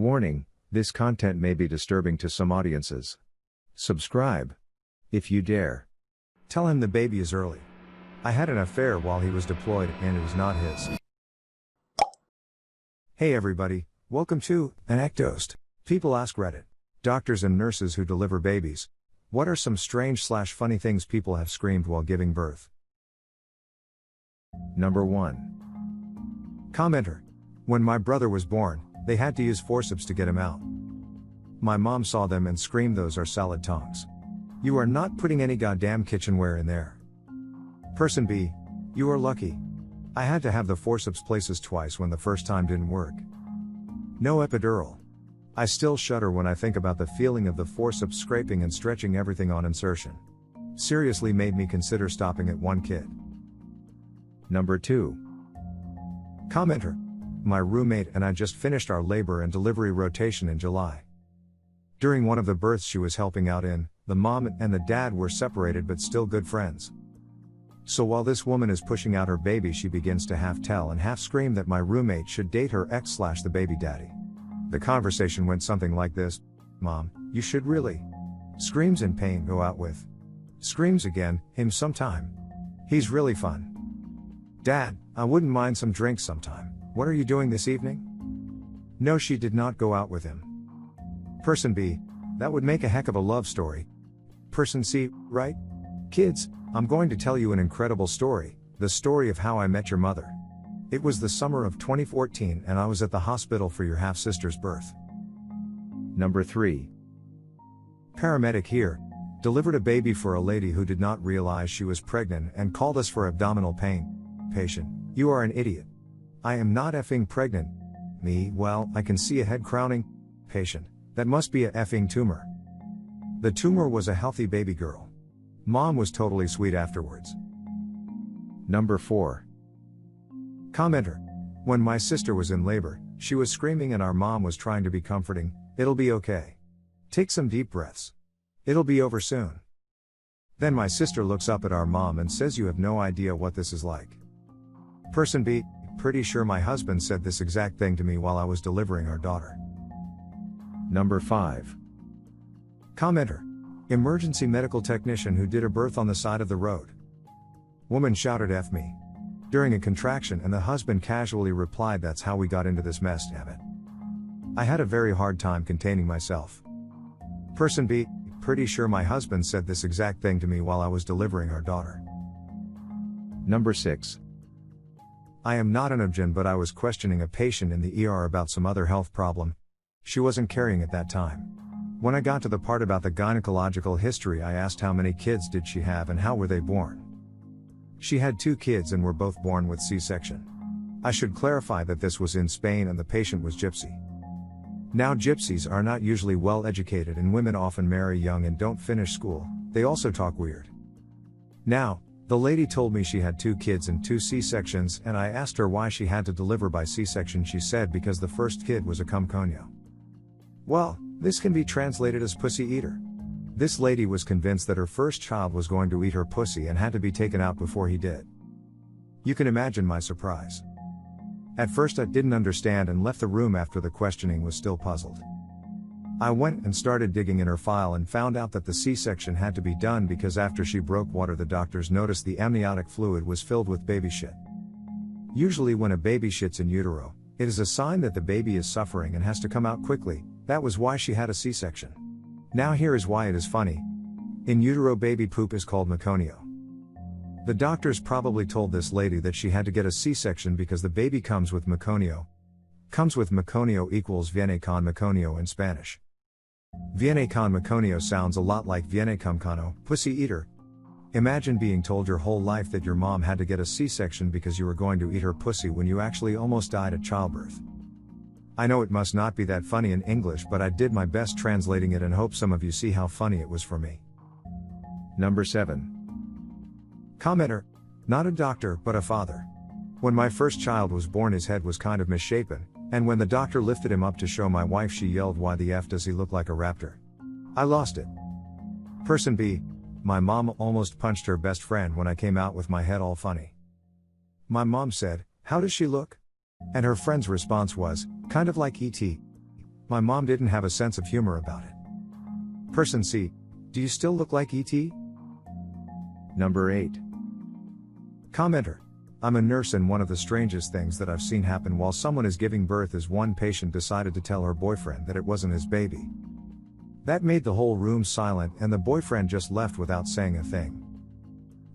Warning, this content may be disturbing to some audiences. Subscribe. If you dare. Tell him the baby is early. I had an affair while he was deployed and it was not his. Hey everybody, welcome to ANECDOSED. People ask Reddit. Doctors and nurses who deliver babies. What are some strange/funny things people have screamed while giving birth? Number 1. Commenter. When my brother was born, they had to use forceps to get him out. My mom saw them and screamed, "Those are salad tongs. You are not putting any goddamn kitchenware in there." Person B. You are lucky. I had to have the forceps places twice when the first time didn't work. No epidural. I still shudder when I think about the feeling of the forceps scraping and stretching everything on insertion. Seriously made me consider stopping at one kid. Number 2. Commenter. My roommate and I just finished our labor and delivery rotation in July. During one of the births she was helping out in, the mom and the dad were separated but still good friends. So while this woman is pushing out her baby, she begins to half tell and half scream that my roommate should date her ex/the baby daddy. The conversation went something like this: "Mom, you should really." Screams in pain, "Go out with." Screams again, "Him sometime. He's really fun." "Dad, I wouldn't mind some drinks sometime. What are you doing this evening?" No, she did not go out with him. Person B. That would make a heck of a love story. Person C. Right? Kids, I'm going to tell you an incredible story, the story of how I met your mother. It was the summer of 2014 and I was at the hospital for your half-sister's birth. Number 3. Paramedic here. Delivered a baby for a lady who did not realize she was pregnant and called us for abdominal pain. Patient, you are an idiot. I am not effing pregnant. Me, well, I can see a head crowning. Patient, that must be a effing tumor. The tumor was a healthy baby girl. Mom was totally sweet afterwards. Number 4. Commenter. When my sister was in labor, she was screaming and our mom was trying to be comforting. "It'll be okay. Take some deep breaths. It'll be over soon." Then my sister looks up at our mom and says, "You have no idea what this is like." Person B. Pretty sure my husband said this exact thing to me while I was delivering our daughter. Number 5. Commenter. Emergency medical technician who did a birth on the side of the road. Woman shouted "F me" during a contraction and the husband casually replied, "That's how we got into this mess, damn it." I had a very hard time containing myself. Person B. Pretty sure my husband said this exact thing to me while I was delivering our daughter. Number 6. I am not an obgyn, but I was questioning a patient in the ER about some other health problem. She wasn't carrying at that time. When I got to the part about the gynecological history, I asked how many kids did she have and how were they born. She had 2 kids and were both born with C-section. I should clarify that this was in Spain and the patient was gypsy. Now gypsies are not usually well educated and women often marry young and don't finish school. They also talk weird. Now, the lady told me she had 2 kids and 2 C-sections, and I asked her why she had to deliver by C-section. She said because the first kid was a cum conyo. Well, this can be translated as pussy eater. This lady was convinced that her first child was going to eat her pussy and had to be taken out before he did. You can imagine my surprise. At first I didn't understand and left the room after the questioning was still puzzled. I went and started digging in her file and found out that the C-section had to be done because after she broke water the doctors noticed the amniotic fluid was filled with baby shit. Usually when a baby shits in utero, it is a sign that the baby is suffering and has to come out quickly. That was why she had a C-section. Now here is why it is funny. In utero baby poop is called meconio. The doctors probably told this lady that she had to get a C-section because the baby comes with meconio. Comes with meconio equals viene con meconio in Spanish. Viene con meconio sounds a lot like viene cum cano, pussy eater. Imagine being told your whole life that your mom had to get a C-section because you were going to eat her pussy when you actually almost died at childbirth. I know it must not be that funny in English, but I did my best translating it and hope some of you see how funny it was for me. Number 7. Commenter. Not a doctor, but a father. When my first child was born, his head was kind of misshapen, and when the doctor lifted him up to show my wife, she yelled, "Why the F does he look like a raptor?" I lost it. Person B. My mom almost punched her best friend when I came out with my head all funny. My mom said, "How does she look?" And her friend's response was, "Kind of like E.T." My mom didn't have a sense of humor about it. Person C. Do you still look like E.T.? Number 8. Commenter. I'm a nurse, and one of the strangest things that I've seen happen while someone is giving birth is one patient decided to tell her boyfriend that it wasn't his baby. That made the whole room silent, and the boyfriend just left without saying a thing.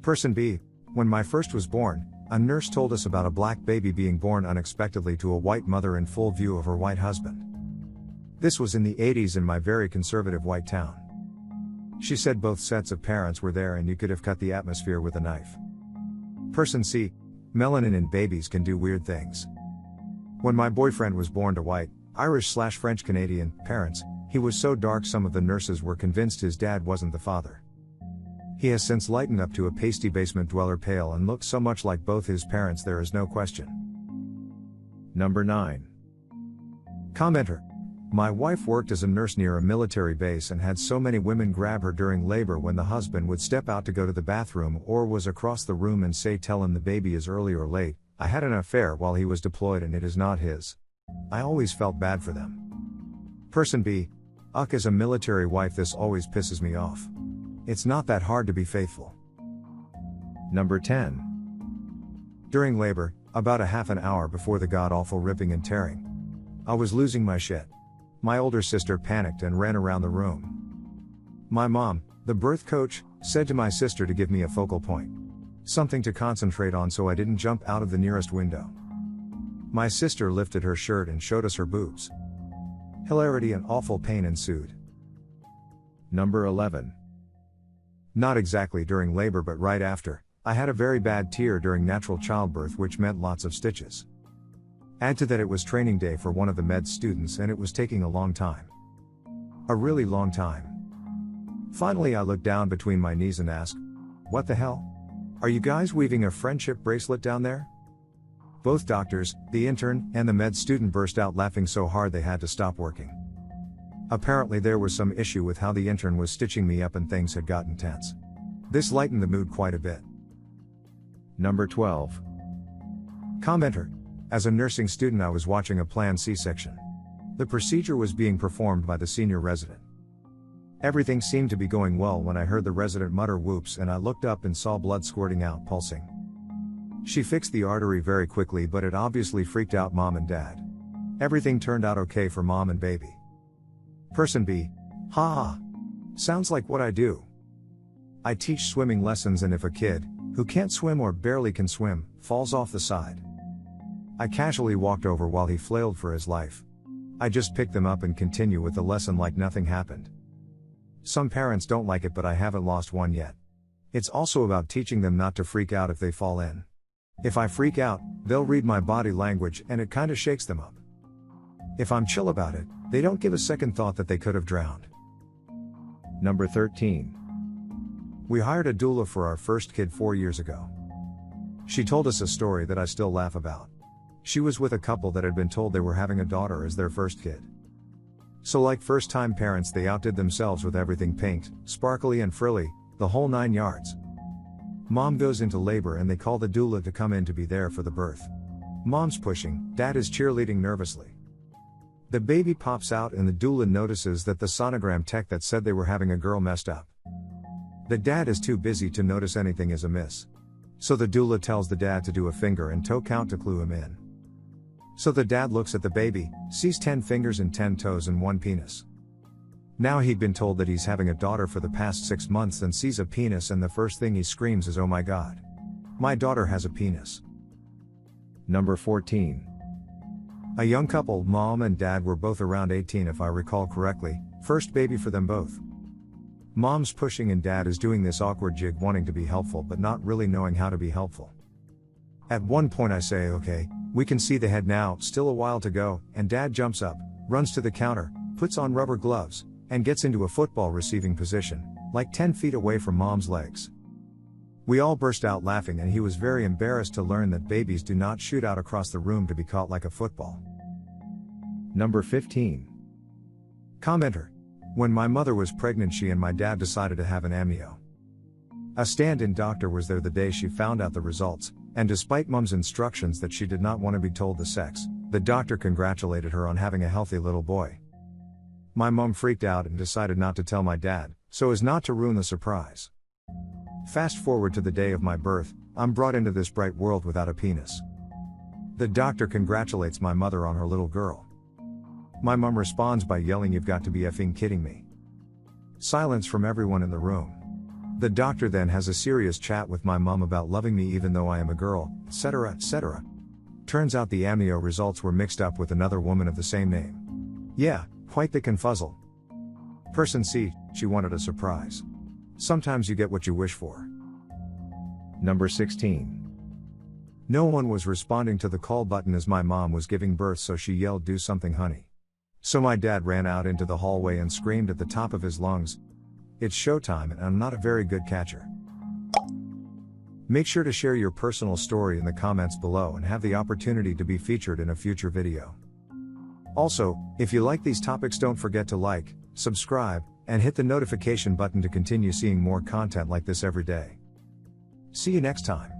Person B. When my first was born, a nurse told us about a black baby being born unexpectedly to a white mother in full view of her white husband. This was in the 80s in my very conservative white town. She said both sets of parents were there and you could have cut the atmosphere with a knife. Person C. Melanin in babies can do weird things. When my boyfriend was born to white, Irish/French Canadian parents, he was so dark some of the nurses were convinced his dad wasn't the father. He has since lightened up to a pasty basement dweller pale and looks so much like both his parents there is no question. Number 9. Commenter. My wife worked as a nurse near a military base and had so many women grab her during labor when the husband would step out to go to the bathroom or was across the room and say tell him the baby is early or late. I had an affair while he was deployed and it is not his. I always felt bad for them. Person B. As a military wife this always pisses me off. It's not that hard to be faithful. Number 10. During labor, about a half an hour before the god-awful ripping and tearing, I was losing my shit. My older sister panicked and ran around the room. My mom, the birth coach, said to my sister to give me a focal point. Something to concentrate on so I didn't jump out of the nearest window. My sister lifted her shirt and showed us her boobs. Hilarity and awful pain ensued. Number 11. Not exactly during labor but right after, I had a very bad tear during natural childbirth which meant lots of stitches. Add to that it was training day for one of the med students and it was taking a long time. A really long time. Finally I looked down between my knees and asked, "What the hell? Are you guys weaving a friendship bracelet down there?" Both doctors, the intern, and the med student burst out laughing so hard they had to stop working. Apparently there was some issue with how the intern was stitching me up and things had gotten tense. This lightened the mood quite a bit. Number 12. Commenter. As a nursing student I was watching a planned C-section. The procedure was being performed by the senior resident. Everything seemed to be going well when I heard the resident mutter whoops and I looked up and saw blood squirting out, pulsing. She fixed the artery very quickly but it obviously freaked out mom and dad. Everything turned out okay for mom and baby. Person B. Ha! Sounds like what I do. I teach swimming lessons and if a kid, who can't swim or barely can swim, falls off the side, I casually walked over while he flailed for his life. I just picked them up and continue with the lesson like nothing happened. Some parents don't like it but I haven't lost one yet. It's also about teaching them not to freak out if they fall in. If I freak out, they'll read my body language and it kinda shakes them up. If I'm chill about it, they don't give a second thought that they could have drowned. Number 13. We hired a doula for our first kid 4 years ago. She told us a story that I still laugh about. She was with a couple that had been told they were having a daughter as their first kid. So like first-time parents they outdid themselves with everything pink, sparkly and frilly, the whole 9 yards. Mom goes into labor and they call the doula to come in to be there for the birth. Mom's pushing, dad is cheerleading nervously. The baby pops out and the doula notices that the sonogram tech that said they were having a girl messed up. The dad is too busy to notice anything is amiss. So the doula tells the dad to do a finger and toe count to clue him in. So the dad looks at the baby, sees 10 fingers and 10 toes and 1 penis. Now he'd been told that he's having a daughter for the past 6 months and sees a penis and the first thing he screams is, "Oh my God. My daughter has a penis." Number 14. A young couple, mom and dad were both around 18 if I recall correctly, first baby for them both. Mom's pushing and dad is doing this awkward jig wanting to be helpful but not really knowing how to be helpful. At one point I say, "Okay, we can see the head now, still a while to go," and dad jumps up, runs to the counter, puts on rubber gloves, and gets into a football receiving position, like 10 feet away from mom's legs. We all burst out laughing and he was very embarrassed to learn that babies do not shoot out across the room to be caught like a football. Number 15. Commenter. When my mother was pregnant she and my dad decided to have an amnio. A stand-in doctor was there the day she found out the results, and despite mom's instructions that she did not want to be told the sex, the doctor congratulated her on having a healthy little boy. My mom freaked out and decided not to tell my dad, so as not to ruin the surprise. Fast forward to the day of my birth, I'm brought into this bright world without a penis. The doctor congratulates my mother on her little girl. My mom responds by yelling, "You've got to be effing kidding me." Silence from everyone in the room. The doctor then has a serious chat with my mom about loving me even though I am a girl, etc., etc. Turns out the amnio results were mixed up with another woman of the same name. Yeah, quite the confuzzle. Person C, she wanted a surprise. Sometimes you get what you wish for. Number 16. No one was responding to the call button as my mom was giving birth, so she yelled, "Do something, honey." So my dad ran out into the hallway and screamed at the top of his lungs, "It's showtime," and I'm not a very good catcher. Make sure to share your personal story in the comments below and have the opportunity to be featured in a future video. Also, if you like these topics, don't forget to like, subscribe, and hit the notification button to continue seeing more content like this every day. See you next time.